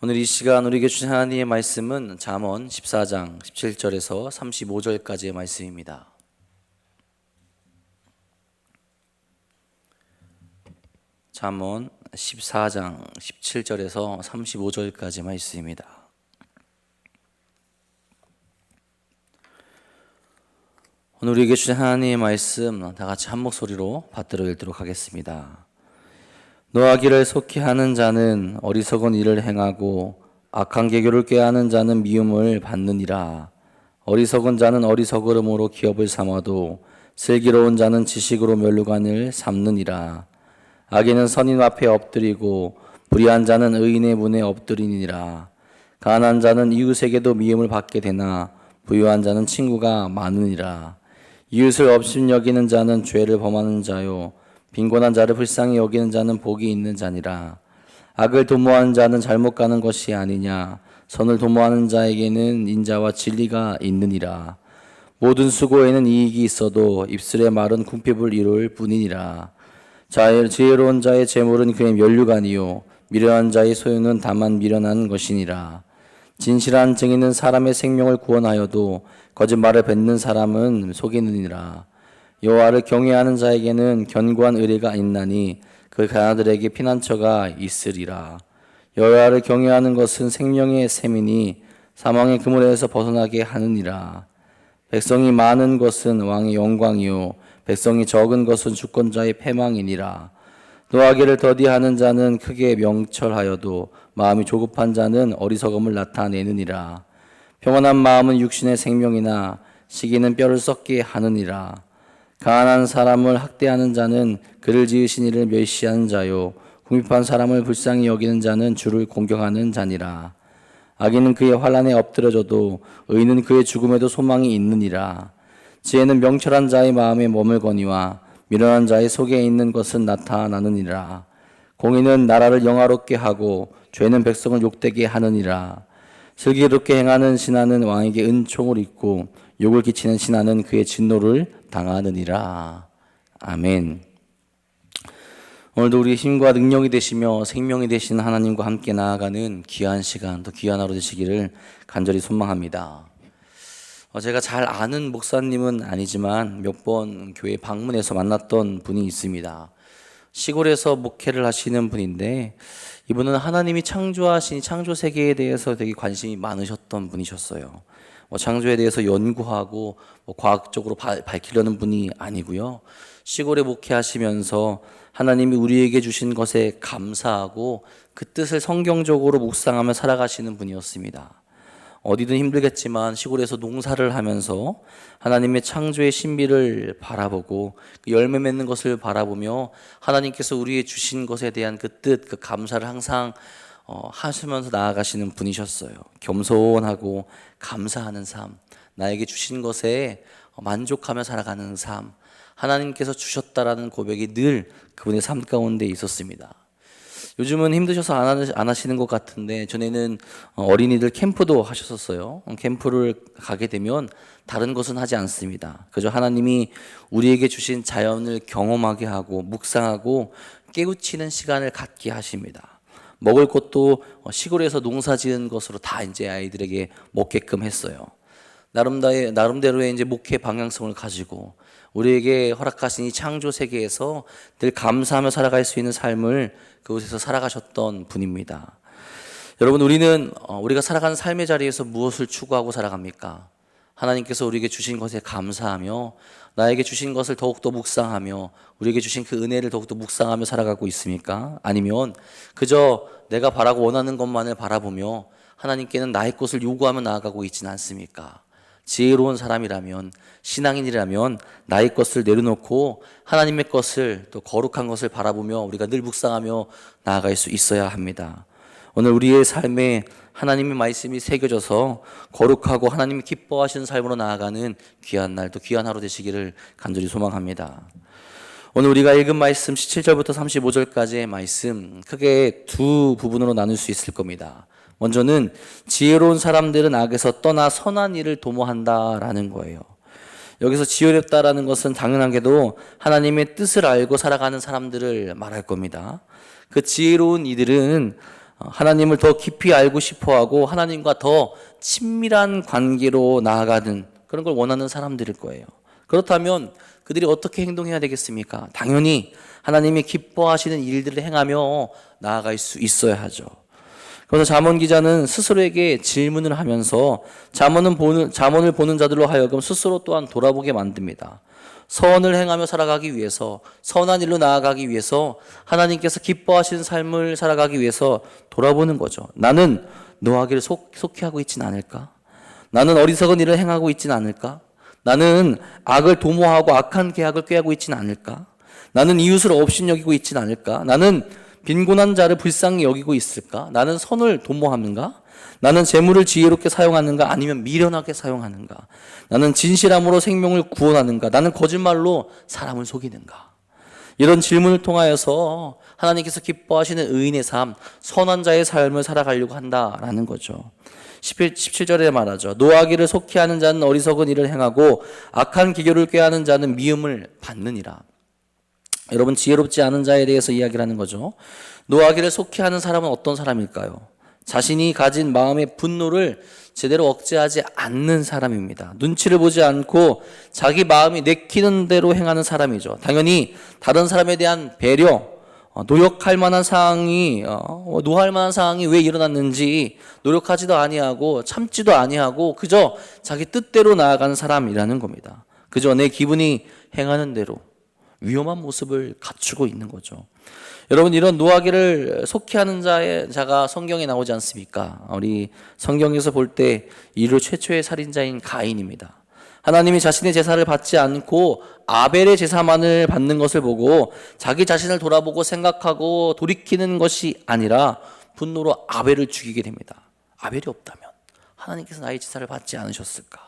오늘 이 시간 우리에게 주신 하나님의 말씀은 잠언 14장 17절에서 35절까지의 말씀입니다. 잠언 14장 17절에서 35절까지 말씀입니다. 오늘 우리에게 주신 하나님의 말씀 다 같이 한 목소리로 받들어 읽도록 하겠습니다. 노하기를 속히 하는 자는 어리석은 일을 행하고 악한 계교를 꾀하는 자는 미움을 받느니라. 어리석은 자는 어리석음으로 기업을 삼아도 슬기로운 자는 지식으로 면류관을 삼느니라. 악인은 선인 앞에 엎드리고 불의한 자는 의인의 문에 엎드리니라. 가난한 자는 이웃에게도 미움을 받게 되나 부유한 자는 친구가 많으니라. 이웃을 업신여기는 자는 죄를 범하는 자요 빈곤한 자를 불쌍히 여기는 자는 복이 있는 자니라. 악을 도모하는 자는 잘못 가는 것이 아니냐. 선을 도모하는 자에게는 인자와 진리가 있느니라. 모든 수고에는 이익이 있어도 입술의 말은 궁핍을 이룰 뿐이니라. 지혜로운 자의 재물은 그의 면류관이요 미련한 자의 소유는 다만 미련한 것이니라. 진실한 증인은 사람의 생명을 구원하여도 거짓말을 뱉는 사람은 속이느니라. 여호와를 경외하는 자에게는 견고한 의뢰가 있나니 그 가나들에게 피난처가 있으리라. 여호와를 경외하는 것은 생명의 셈이니 사망의 그물에서 벗어나게 하느니라. 백성이 많은 것은 왕의 영광이요 백성이 적은 것은 주권자의 패망이니라. 노하기를 더디하는 자는 크게 명철하여도 마음이 조급한 자는 어리석음을 나타내느니라. 평안한 마음은 육신의 생명이나 시기는 뼈를 썩게 하느니라. 가난한 사람을 학대하는 자는 그를 지으신 이를 멸시하는 자요 궁핍한 사람을 불쌍히 여기는 자는 주를 공경하는 자니라. 악인은 그의 환난에 엎드려져도 의인은 그의 죽음에도 소망이 있느니라. 지혜는 명철한 자의 마음에 머물거니와 미련한 자의 속에 있는 것은 나타나느니라. 공의는 나라를 영화롭게 하고 죄는 백성을 욕되게 하느니라. 슬기롭게 행하는 신하는 왕에게 은총을 입고 욕을 끼치는 신하는 그의 진노를 당하느니라. 아멘. 오늘도 우리의 힘과 능력이 되시며 생명이 되시는 하나님과 함께 나아가는 귀한 시간, 또 귀한 하루 되시기를 간절히 소망합니다. 제가 잘 아는 목사님은 아니지만 몇 번 교회 방문해서 만났던 분이 있습니다. 시골에서 목회를 하시는 분인데 이분은 하나님이 창조하신 창조 세계에 대해서 되게 관심이 많으셨던 분이셨어요. 창조에 대해서 연구하고 과학적으로 밝히려는 분이 아니고요. 시골에 목회하시면서 하나님이 우리에게 주신 것에 감사하고 그 뜻을 성경적으로 묵상하며 살아가시는 분이었습니다. 어디든 힘들겠지만 시골에서 농사를 하면서 하나님의 창조의 신비를 바라보고 그 열매 맺는 것을 바라보며 하나님께서 우리에게 주신 것에 대한 그 뜻, 그 감사를 항상 하시면서 나아가시는 분이셨어요. 겸손하고 감사하는 삶, 나에게 주신 것에 만족하며 살아가는 삶, 하나님께서 주셨다라는 고백이 늘 그분의 삶 가운데 있었습니다. 요즘은 힘드셔서 안 하시는 것 같은데 전에는 어린이들 캠프도 하셨었어요. 캠프를 가게 되면 다른 것은 하지 않습니다. 그저 하나님이 우리에게 주신 자연을 경험하게 하고 묵상하고 깨우치는 시간을 갖게 하십니다. 먹을 것도 시골에서 농사 지은 것으로 다 이제 아이들에게 먹게끔 했어요. 나름대로의 이제 목회 방향성을 가지고 우리에게 허락하신 이 창조 세계에서 늘 감사하며 살아갈 수 있는 삶을 그곳에서 살아가셨던 분입니다. 여러분, 우리가 살아가는 삶의 자리에서 무엇을 추구하고 살아갑니까? 하나님께서 우리에게 주신 것에 감사하며 나에게 주신 것을 더욱더 묵상하며 우리에게 주신 그 은혜를 더욱더 묵상하며 살아가고 있습니까? 아니면 그저 내가 바라고 원하는 것만을 바라보며 하나님께는 나의 것을 요구하며 나아가고 있지는 않습니까? 지혜로운 사람이라면, 신앙인이라면 나의 것을 내려놓고 하나님의 것을, 또 거룩한 것을 바라보며 우리가 늘 묵상하며 나아갈 수 있어야 합니다. 오늘 우리의 삶에 하나님의 말씀이 새겨져서 거룩하고 하나님이 기뻐하시는 삶으로 나아가는 귀한 날, 또 귀한 하루 되시기를 간절히 소망합니다. 오늘 우리가 읽은 말씀 17절부터 35절까지의 말씀, 크게 두 부분으로 나눌 수 있을 겁니다. 먼저는 지혜로운 사람들은 악에서 떠나 선한 일을 도모한다라는 거예요. 여기서 지혜롭다라는 것은 당연하게도 하나님의 뜻을 알고 살아가는 사람들을 말할 겁니다. 그 지혜로운 이들은 하나님을 더 깊이 알고 싶어하고 하나님과 더 친밀한 관계로 나아가는 그런 걸 원하는 사람들일 거예요. 그렇다면 그들이 어떻게 행동해야 되겠습니까? 당연히 하나님이 기뻐하시는 일들을 행하며 나아갈 수 있어야 하죠. 그래서 잠언 기자는 스스로에게 질문을 하면서 잠언을 보는 자들로 하여금 스스로 또한 돌아보게 만듭니다. 선을 행하며 살아가기 위해서, 선한 일로 나아가기 위해서, 하나님께서 기뻐하시는 삶을 살아가기 위해서 돌아보는 거죠. 나는 노하기를 속히 하고 있진 않을까? 나는 어리석은 일을 행하고 있진 않을까? 나는 악을 도모하고 악한 계약을 꾀하고 있진 않을까? 나는 이웃을 업신여기고 있진 않을까? 나는 빈곤한 자를 불쌍히 여기고 있을까? 나는 선을 도모하는가? 나는 재물을 지혜롭게 사용하는가? 아니면 미련하게 사용하는가? 나는 진실함으로 생명을 구원하는가? 나는 거짓말로 사람을 속이는가? 이런 질문을 통하여서 하나님께서 기뻐하시는 의인의 삶, 선한 자의 삶을 살아가려고 한다라는 거죠. 17절에 말하죠. 노하기를 속히 하는 자는 어리석은 일을 행하고 악한 기교를 꾀하는 자는 미움을 받느니라. 여러분, 지혜롭지 않은 자에 대해서 이야기를 하는 거죠. 노하기를 속히 하는 사람은 어떤 사람일까요? 자신이 가진 마음의 분노를 제대로 억제하지 않는 사람입니다. 눈치를 보지 않고 자기 마음이 내키는 대로 행하는 사람이죠. 당연히 다른 사람에 대한 배려, 노력할 만한 상황이 노할 만한 상황이 왜 일어났는지 노력하지도 아니하고 참지도 아니하고 그저 자기 뜻대로 나아가는 사람이라는 겁니다. 그저 내 기분이 행하는 대로 위험한 모습을 갖추고 있는 거죠. 여러분, 이런 노하기를 속히 하는 자가 성경에 나오지 않습니까? 우리 성경에서 볼 때 인류 최초의 살인자인 가인입니다. 하나님이 자신의 제사를 받지 않고 아벨의 제사만을 받는 것을 보고 자기 자신을 돌아보고 생각하고 돌이키는 것이 아니라 분노로 아벨을 죽이게 됩니다. 아벨이 없다면 하나님께서 나의 제사를 받지 않으셨을까?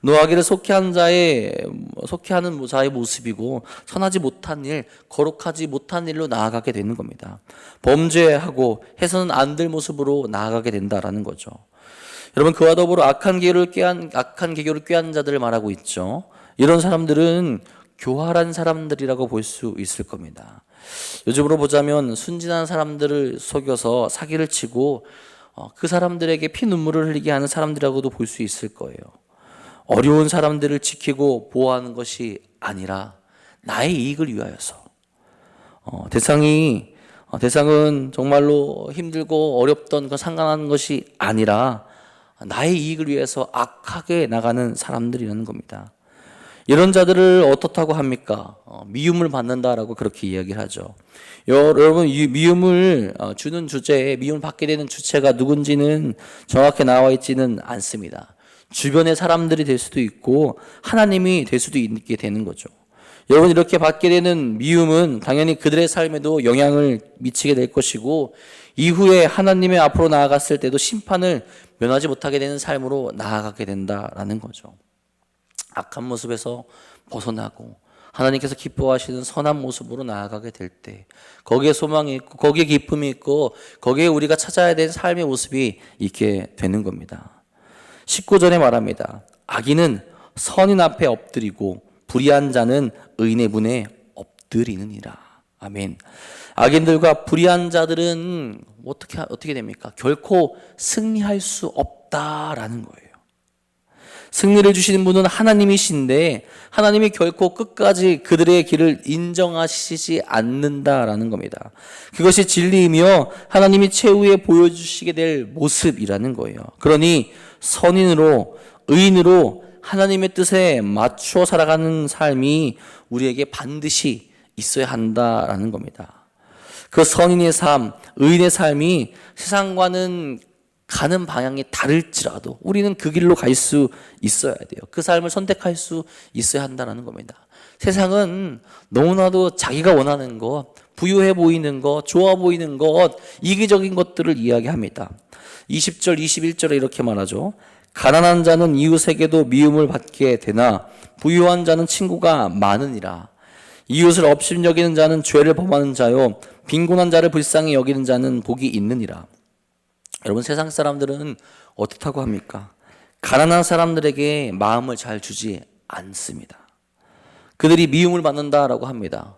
노하기를 속히 하는 자의 모습이고 선하지 못한 일, 거룩하지 못한 일로 나아가게 되는 겁니다. 범죄하고 해서는 안 될 모습으로 나아가게 된다라는 거죠. 여러분, 그와 더불어 악한 계교를 꾀한 자들을 말하고 있죠. 이런 사람들은 교활한 사람들이라고 볼 수 있을 겁니다. 요즘으로 보자면 순진한 사람들을 속여서 사기를 치고 그 사람들에게 피눈물을 흘리게 하는 사람들이라고도 볼 수 있을 거예요. 어려운 사람들을 지키고 보호하는 것이 아니라 나의 이익을 위하여서 대상은 정말로 힘들고 어렵던 그 상관한 것이 아니라 나의 이익을 위해서 악하게 나가는 사람들이라는 겁니다. 이런 자들을 어떻다고 합니까? 미움을 받는다라고 그렇게 이야기를 하죠. 여러분, 이 미움을 주는 주제에 미움을 받게 되는 주체가 누군지는 정확히 나와 있지는 않습니다. 주변의 사람들이 될 수도 있고 하나님이 될 수도 있게 되는 거죠. 여러분, 이렇게 받게 되는 미움은 당연히 그들의 삶에도 영향을 미치게 될 것이고 이후에 하나님의 앞으로 나아갔을 때도 심판을 면하지 못하게 되는 삶으로 나아가게 된다라는 거죠. 악한 모습에서 벗어나고 하나님께서 기뻐하시는 선한 모습으로 나아가게 될 때 거기에 소망이 있고 거기에 기쁨이 있고 거기에 우리가 찾아야 될 삶의 모습이 있게 되는 겁니다. 19절에 말합니다. 악인은 선인 앞에 엎드리고 불의한 자는 의인의 문에 엎드리느니라. 아멘. 악인들과 불의한 자들은 어떻게 됩니까? 결코 승리할 수 없다라는 거예요. 승리를 주시는 분은 하나님이신데 하나님이 결코 끝까지 그들의 길을 인정하시지 않는다라는 겁니다. 그것이 진리이며 하나님이 최후에 보여주시게 될 모습이라는 거예요. 그러니 선인으로 의인으로 하나님의 뜻에 맞추어 살아가는 삶이 우리에게 반드시 있어야 한다라는 겁니다. 그 선인의 삶, 의인의 삶이 세상과는 가는 방향이 다를지라도 우리는 그 길로 갈 수 있어야 돼요. 그 삶을 선택할 수 있어야 한다는 겁니다. 세상은 너무나도 자기가 원하는 것, 부유해 보이는 것, 좋아 보이는 것, 이기적인 것들을 이야기합니다. 20절, 21절에 이렇게 말하죠. 가난한 자는 이웃에게도 미움을 받게 되나 부유한 자는 친구가 많으니라. 이웃을 업신여기는 자는 죄를 범하는 자요 빈곤한 자를 불쌍히 여기는 자는 복이 있느니라. 여러분, 세상 사람들은 어떻다고 합니까? 가난한 사람들에게 마음을 잘 주지 않습니다. 그들이 미움을 받는다라고 합니다.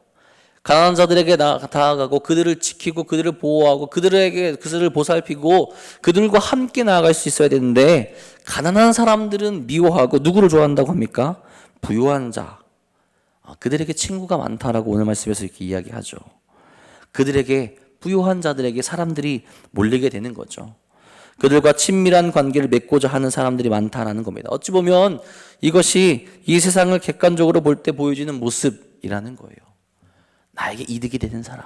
가난한 자들에게 다가가고 그들을 지키고 그들을 보호하고 그들을 보살피고 그들과 함께 나아갈 수 있어야 되는데, 가난한 사람들은 미워하고 누구를 좋아한다고 합니까? 부유한 자. 그들에게 친구가 많다라고 오늘 말씀에서 이렇게 이야기하죠. 그들에게, 부유한 자들에게 사람들이 몰리게 되는 거죠. 그들과 친밀한 관계를 맺고자 하는 사람들이 많다라는 겁니다. 어찌 보면 이것이 이 세상을 객관적으로 볼 때 보여지는 모습이라는 거예요. 나에게 이득이 되는 사람,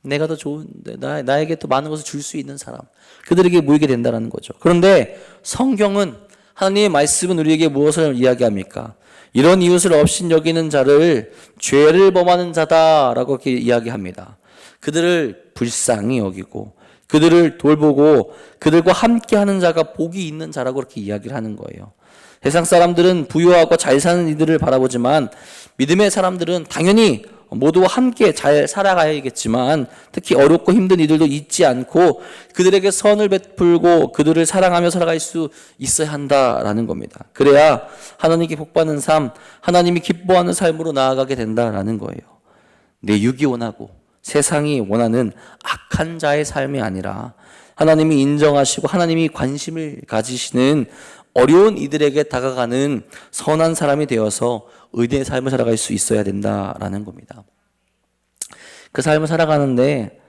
내가 더 좋은데 나에게 더 많은 것을 줄 수 있는 사람, 그들에게 모이게 된다는 거죠. 그런데 성경은, 하나님의 말씀은 우리에게 무엇을 이야기합니까? 이런 이웃을 없인 여기는 자를 죄를 범하는 자다라고 이렇게 이야기합니다. 그들을 불쌍히 여기고 그들을 돌보고 그들과 함께하는 자가 복이 있는 자라고 그렇게 이야기를 하는 거예요. 세상 사람들은 부유하고 잘 사는 이들을 바라보지만, 믿음의 사람들은 당연히 모두와 함께 잘 살아가야겠지만 특히 어렵고 힘든 이들도 잊지 않고 그들에게 선을 베풀고 그들을 사랑하며 살아갈 수 있어야 한다라는 겁니다. 그래야 하나님께 복받는 삶, 하나님이 기뻐하는 삶으로 나아가게 된다라는 거예요. 내 육이 원하고 세상이 원하는 악한 자의 삶이 아니라 하나님이 인정하시고 하나님이 관심을 가지시는 어려운 이들에게 다가가는 선한 사람이 되어서 의인의 삶을 살아갈 수 있어야 된다라는 겁니다. 그 삶을 살아가는데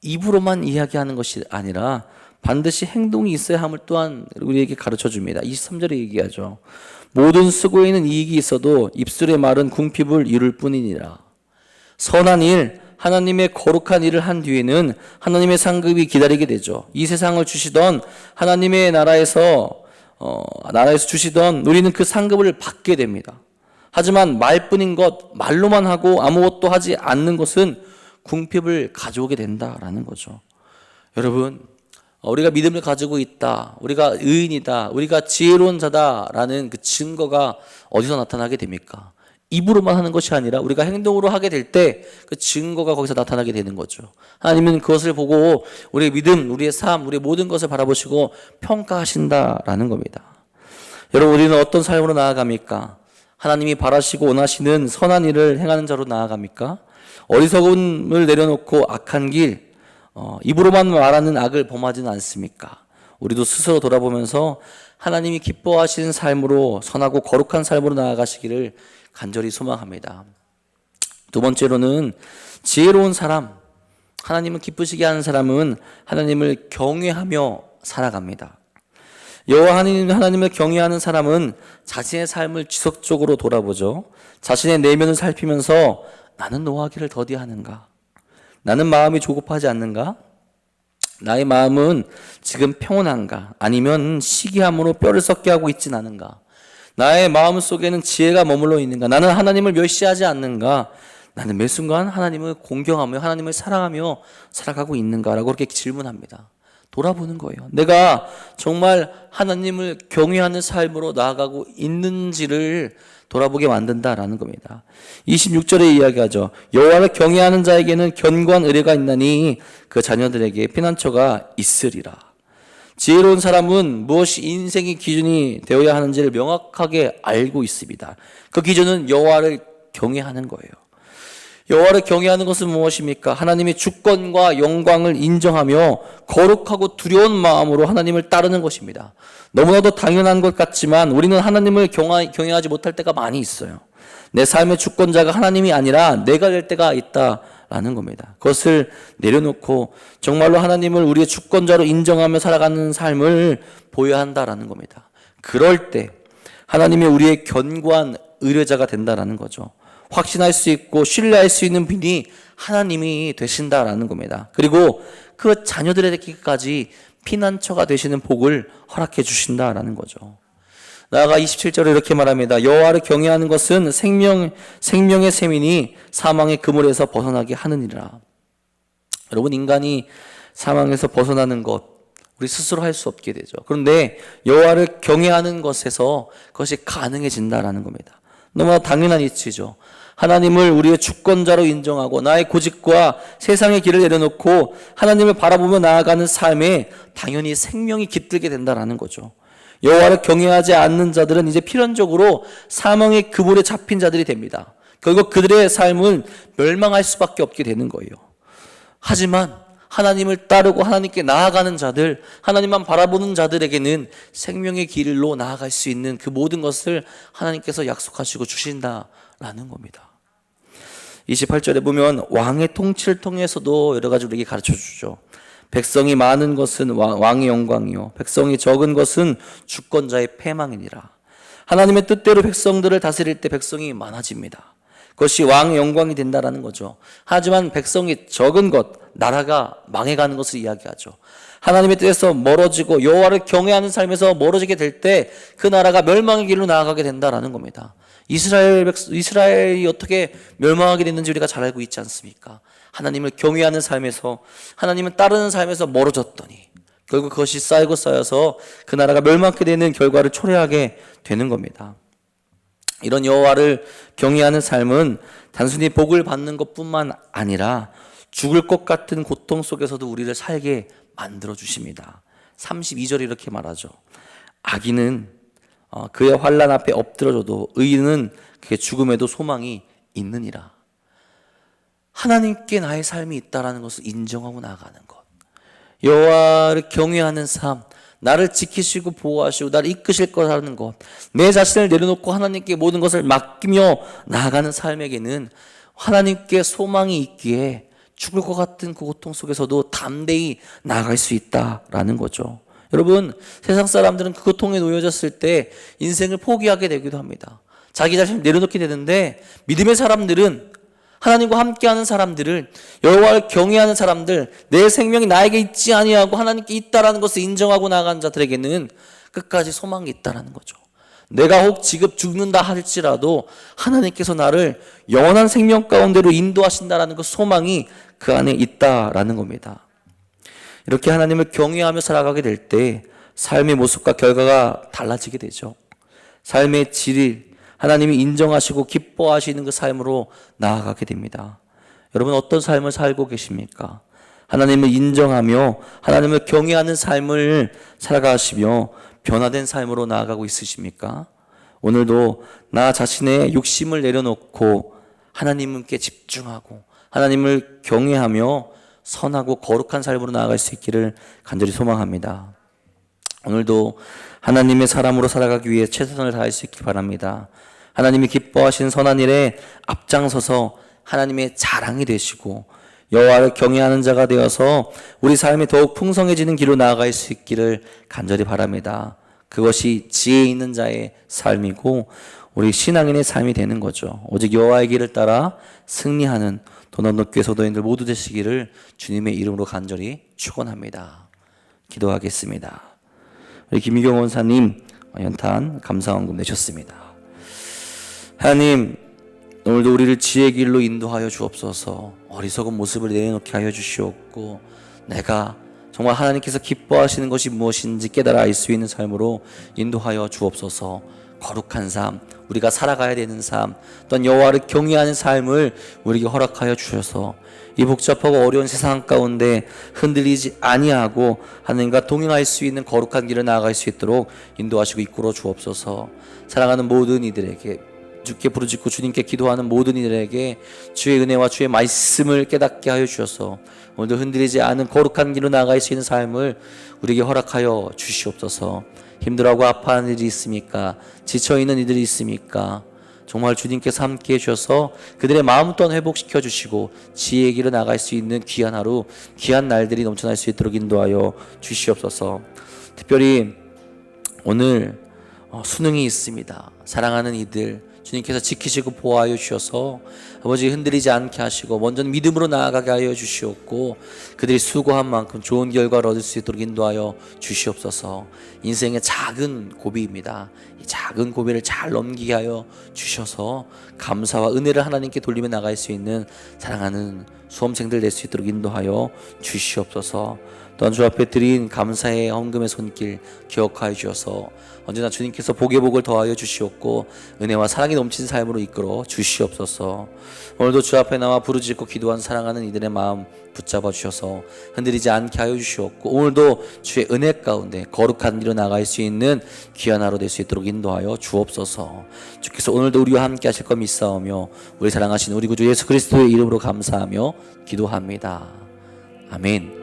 입으로만 이야기하는 것이 아니라 반드시 행동이 있어야 함을 또한 우리에게 가르쳐 줍니다. 23절에 얘기하죠. 모든 수고에는 이익이 있어도 입술의 말은 궁핍을 이룰 뿐이니라. 선한 일, 하나님의 거룩한 일을 한 뒤에는 하나님의 상급이 기다리게 되죠. 이 세상을 주시던 하나님의 나라에서 주시던 우리는 그 상급을 받게 됩니다. 하지만 말뿐인 것, 말로만 하고 아무것도 하지 않는 것은 궁핍을 가져오게 된다라는 거죠. 여러분, 우리가 믿음을 가지고 있다, 우리가 의인이다, 우리가 지혜로운 자다라는 그 증거가 어디서 나타나게 됩니까? 입으로만 하는 것이 아니라 우리가 행동으로 하게 될 때 그 증거가 거기서 나타나게 되는 거죠. 하나님은 그것을 보고 우리의 믿음, 우리의 삶, 우리의 모든 것을 바라보시고 평가하신다라는 겁니다. 여러분, 우리는 어떤 삶으로 나아갑니까? 하나님이 바라시고 원하시는 선한 일을 행하는 자로 나아갑니까? 어리석음을 내려놓고 악한 길, 입으로만 말하는 악을 범하지는 않습니까? 우리도 스스로 돌아보면서 하나님이 기뻐하시는 삶으로, 선하고 거룩한 삶으로 나아가시기를 간절히 소망합니다. 두 번째로는 지혜로운 사람, 하나님을 기쁘시게 하는 사람은 하나님을 경외하며 살아갑니다. 여호와 하나님을 경외하는 사람은 자신의 삶을 지속적으로 돌아보죠. 자신의 내면을 살피면서 나는 노하기를 더디하는가? 나는 마음이 조급하지 않는가? 나의 마음은 지금 평온한가? 아니면 시기함으로 뼈를 썩게 하고 있진 않은가? 나의 마음 속에는 지혜가 머물러 있는가? 나는 하나님을 멸시하지 않는가? 나는 매 순간 하나님을 공경하며 하나님을 사랑하며 살아가고 있는가라고 그렇게 질문합니다. 돌아보는 거예요. 내가 정말 하나님을 경외하는 삶으로 나아가고 있는지를 돌아보게 만든다라는 겁니다. 26절에 이야기하죠. 여호와를 경외하는 자에게는 견고한 의뢰가 있나니 그 자녀들에게 피난처가 있으리라. 지혜로운 사람은 무엇이 인생의 기준이 되어야 하는지를 명확하게 알고 있습니다. 그 기준은 여호와를 경외하는 거예요. 여호와를 경외하는 것은 무엇입니까? 하나님의 주권과 영광을 인정하며 거룩하고 두려운 마음으로 하나님을 따르는 것입니다. 너무나도 당연한 것 같지만 우리는 하나님을 경외하지 못할 때가 많이 있어요. 내 삶의 주권자가 하나님이 아니라 내가 될 때가 있다라는 겁니다. 그것을 내려놓고 정말로 하나님을 우리의 주권자로 인정하며 살아가는 삶을 보여야 한다라는 겁니다. 그럴 때 하나님이 우리의 견고한 의뢰자가 된다라는 거죠. 확신할 수 있고 신뢰할 수 있는 분이 하나님이 되신다라는 겁니다. 그리고 그 자녀들에게까지 피난처가 되시는 복을 허락해 주신다라는 거죠. 나아가 27절에 이렇게 말합니다. 여호와를 경외하는 것은 생명의 셈이니 사망의 그물에서 벗어나게 하느니라. 여러분, 인간이 사망에서 벗어나는 것 우리 스스로 할 수 없게 되죠. 그런데 여호와를 경외하는 것에서 그것이 가능해진다라는 겁니다. 너무나 당연한 이치죠. 하나님을 우리의 주권자로 인정하고 나의 고집과 세상의 길을 내려놓고 하나님을 바라보며 나아가는 삶에 당연히 생명이 깃들게 된다는 거죠. 여호와를 경외하지 않는 자들은 이제 필연적으로 사망의 그물에 잡힌 자들이 됩니다. 결국 그들의 삶은 멸망할 수밖에 없게 되는 거예요. 하지만 하나님을 따르고 하나님께 나아가는 자들, 하나님만 바라보는 자들에게는 생명의 길로 나아갈 수 있는 그 모든 것을 하나님께서 약속하시고 주신다라는 겁니다. 28절에 보면 왕의 통치를 통해서도 여러 가지 우리에게 가르쳐 주죠. 백성이 많은 것은 왕의 영광이요 백성이 적은 것은 주권자의 패망이니라. 하나님의 뜻대로 백성들을 다스릴 때 백성이 많아집니다. 그것이 왕의 영광이 된다라는 거죠. 하지만 백성이 적은 것, 나라가 망해가는 것을 이야기하죠. 하나님의 뜻에서 멀어지고 여호와를 경외하는 삶에서 멀어지게 될 때 그 나라가 멸망의 길로 나아가게 된다라는 겁니다. 이스라엘이 어떻게 멸망하게 됐는지 우리가 잘 알고 있지 않습니까? 하나님을 경외하는 삶에서, 하나님을 따르는 삶에서 멀어졌더니 결국 그것이 쌓이고 쌓여서 그 나라가 멸망하게 되는 결과를 초래하게 되는 겁니다. 이런 여호와를 경외하는 삶은 단순히 복을 받는 것뿐만 아니라 죽을 것 같은 고통 속에서도 우리를 살게 만들어 주십니다. 32절에 이렇게 말하죠. 악인은 그의 환난 앞에 엎드러져도 의인은 그의 죽음에도 소망이 있느니라. 하나님께 나의 삶이 있다라는 것을 인정하고 나아가는 것, 여호와를 경외하는 삶, 나를 지키시고 보호하시고 나를 이끄실 거라는 것, 내 자신을 내려놓고 하나님께 모든 것을 맡기며 나아가는 삶에게는 하나님께 소망이 있기에 죽을 것 같은 그 고통 속에서도 담대히 나아갈 수 있다라는 거죠. 여러분, 세상 사람들은 그 고통에 놓여졌을 때 인생을 포기하게 되기도 합니다. 자기 자신을 내려놓게 되는데, 믿음의 사람들은, 하나님과 함께하는 사람들을, 여호와를 경외하는 사람들, 내 생명이 나에게 있지 아니하고 하나님께 있다라는 것을 인정하고 나아가는 자들에게는 끝까지 소망이 있다라는 거죠. 내가 혹 지금 죽는다 할지라도 하나님께서 나를 영원한 생명 가운데로 인도하신다라는 그 소망이 그 안에 있다라는 겁니다. 이렇게 하나님을 경외하며 살아가게 될 때 삶의 모습과 결과가 달라지게 되죠. 삶의 질이 하나님이 인정하시고 기뻐하시는 그 삶으로 나아가게 됩니다. 여러분, 어떤 삶을 살고 계십니까? 하나님을 인정하며 하나님을 경외하는 삶을 살아가시며 변화된 삶으로 나아가고 있으십니까? 오늘도 나 자신의 욕심을 내려놓고 하나님께 집중하고 하나님을 경외하며 선하고 거룩한 삶으로 나아갈 수 있기를 간절히 소망합니다. 오늘도 하나님의 사람으로 살아가기 위해 최선을 다할 수 있기 바랍니다. 하나님이 기뻐하신 선한 일에 앞장서서 하나님의 자랑이 되시고 여호와를 경외하는 자가 되어서 우리 삶이 더욱 풍성해지는 길로 나아갈 수 있기를 간절히 바랍니다. 그것이 지혜 있는 자의 삶이고 우리 신앙인의 삶이 되는 거죠. 오직 여호와의 길을 따라 승리하는 도난노교회 소도인들 모두 되시기를 주님의 이름으로 간절히 축원합니다. 기도하겠습니다. 우리 김희경 원사님 연탄 감사원금 내셨습니다. 하나님, 오늘도 우리를 지혜의 길로 인도하여 주옵소서. 어리석은 모습을 내려놓게 하여 주시옵고 내가 정말 하나님께서 기뻐하시는 것이 무엇인지 깨달아 알 수 있는 삶으로 인도하여 주옵소서. 거룩한 삶, 우리가 살아가야 되는 삶, 또한 여호와를 경외하는 삶을 우리에게 허락하여 주셔서 이 복잡하고 어려운 세상 가운데 흔들리지 아니하고 하나님과 동행할 수 있는 거룩한 길을 나아갈 수 있도록 인도하시고 이끌어 주옵소서. 사랑하는 모든 이들에게, 주께 부르짖고 주님께 기도하는 모든 이들에게 주의 은혜와 주의 말씀을 깨닫게 하여 주셔서 오늘도 흔들리지 않은 거룩한 길로 나아갈 수 있는 삶을 우리에게 허락하여 주시옵소서. 힘들어하고 아파하는 이들이 있습니까? 지쳐있는 이들이 있습니까? 정말 주님께서 함께해 주셔서 그들의 마음 또한 회복시켜 주시고 지혜의 길로 나아갈 수 있는 귀한 하루, 귀한 날들이 넘쳐날 수 있도록 인도하여 주시옵소서. 특별히 오늘 수능이 있습니다. 사랑하는 이들 주님께서 지키시고 보호하여 주셔서 아버지 흔들리지 않게 하시고 먼저 믿음으로 나아가게 하여 주시옵고 그들이 수고한 만큼 좋은 결과를 얻을 수 있도록 인도하여 주시옵소서. 인생의 작은 고비입니다. 이 작은 고비를 잘 넘기게 하여 주셔서 감사와 은혜를 하나님께 돌리며 나갈 수 있는 사랑하는 수험생들 될 수 있도록 인도하여 주시옵소서. 또한 주 앞에 드린 감사의 헌금의 손길 기억하여 주셔서 언제나 주님께서 복의 복을 더하여 주시옵고 은혜와 사랑이 넘친 삶으로 이끌어 주시옵소서. 오늘도 주 앞에 나와 부르짖고 기도한 사랑하는 이들의 마음 붙잡아 주셔서 흔들리지 않게 하여 주시옵고 오늘도 주의 은혜 가운데 거룩한 일로 나갈 수 있는 귀한 하루 될 수 있도록 인도하여 주옵소서. 주께서 오늘도 우리와 함께 하실 것 믿사오며 우리 사랑하신 우리 구주 예수 그리스도의 이름으로 감사하며 기도합니다. 아멘.